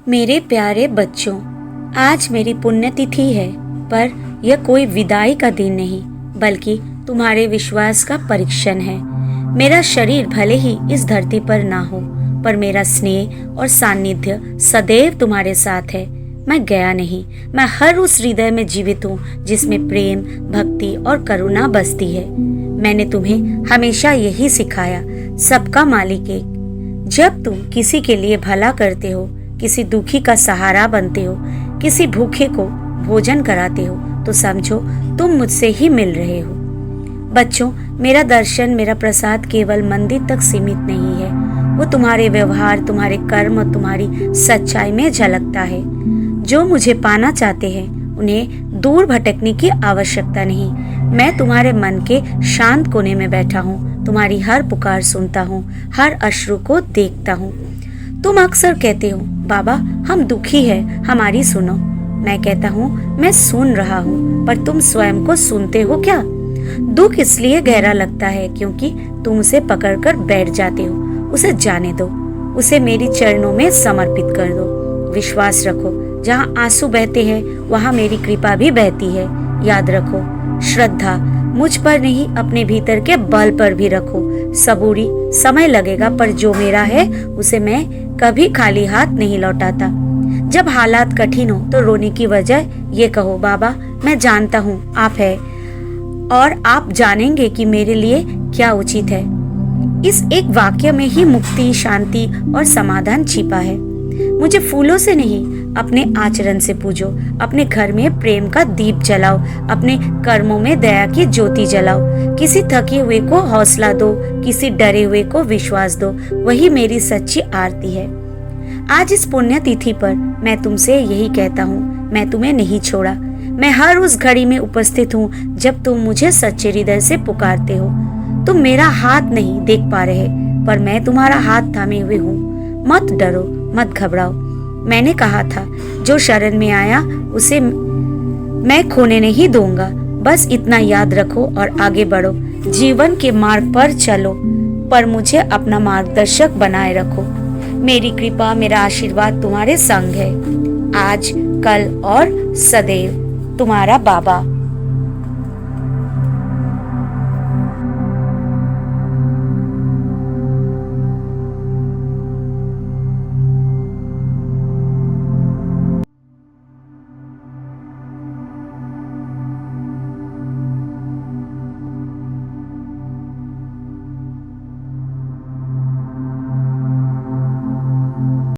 मेरे प्यारे बच्चों, आज मेरी पुण्यतिथि है, पर यह कोई विदाई का दिन नहीं, बल्कि तुम्हारे विश्वास का परीक्षण है। मेरा शरीर भले ही इस धरती पर ना हो, पर मेरा स्नेह और सानिध्य सदैव तुम्हारे साथ है। मैं गया नहीं, मैं हर उस हृदय में जीवित हूँ जिसमें प्रेम, भक्ति और करुणा बसती है। मैंने तुम्हें हमेशा यही सिखाया, सबका मालिक एक। जब तुम किसी के लिए भला करते हो, किसी दुखी का सहारा बनते हो, किसी भूखे को भोजन कराते हो, तो समझो तुम मुझसे ही मिल रहे हो। बच्चों, मेरा दर्शन, मेरा प्रसाद केवल मंदिर तक सीमित नहीं है। वो तुम्हारे व्यवहार, तुम्हारे कर्म और तुम्हारी सच्चाई में झलकता है। जो मुझे पाना चाहते हैं उन्हें दूर भटकने की आवश्यकता नहीं। मैं तुम्हारे मन के शांत कोने में बैठा हूँ, तुम्हारी हर पुकार सुनता हूँ, हर अश्रु को देखता हूँ। तुम अक्सर कहते हो, बाबा हम दुखी हैं, हमारी सुनो। मैं कहता हूँ, मैं सुन रहा हूँ, पर तुम स्वयं को सुनते हो क्या? दुख इसलिए गहरा लगता है क्योंकि तुम उसे पकड़कर बैठ जाते हो। उसे जाने दो, उसे मेरी चरणों में समर्पित कर दो। विश्वास रखो, जहाँ आंसू बहते हैं वहाँ मेरी कृपा भी बहती है। याद रखो, श्रद्धा मुझ पर नहीं, अपने भीतर के बल पर भी रखो। सबूरी, समय लगेगा, पर जो मेरा है उसे मैं कभी खाली हाथ नहीं लौटाता। जब हालात कठिन हो तो रोने की वजह ये कहो, बाबा मैं जानता हूँ आप है और आप जानेंगे कि मेरे लिए क्या उचित है। इस एक वाक्य में ही मुक्ति, शांति और समाधान छिपा है। मुझे फूलों से नहीं, अपने आचरण से पूजो। अपने घर में प्रेम का दीप जलाओ, अपने कर्मों में दया की ज्योति जलाओ। किसी थके हुए को हौसला दो, किसी डरे हुए को विश्वास दो। वही मेरी सच्ची आरती है। आज इस पुण्य तिथि पर मैं तुमसे यही कहता हूँ, मैं तुम्हें नहीं छोड़ा। मैं हर उस घड़ी में उपस्थित हूँ जब तुम मुझे सच्चे हृदय से पुकारते हो। तुम मेरा हाथ नहीं देख पा रहे, पर मैं तुम्हारा हाथ थामे हुए हूँ। मत डरो, मत घबराओ। मैंने कहा था, जो शरण में आया उसे मैं खोने नहीं दूंगा। बस इतना याद रखो और आगे बढ़ो। जीवन के मार्ग पर चलो, पर मुझे अपना मार्गदर्शक बनाए रखो। मेरी कृपा, मेरा आशीर्वाद तुम्हारे संग है, आज, कल और सदैव। तुम्हारा बाबा।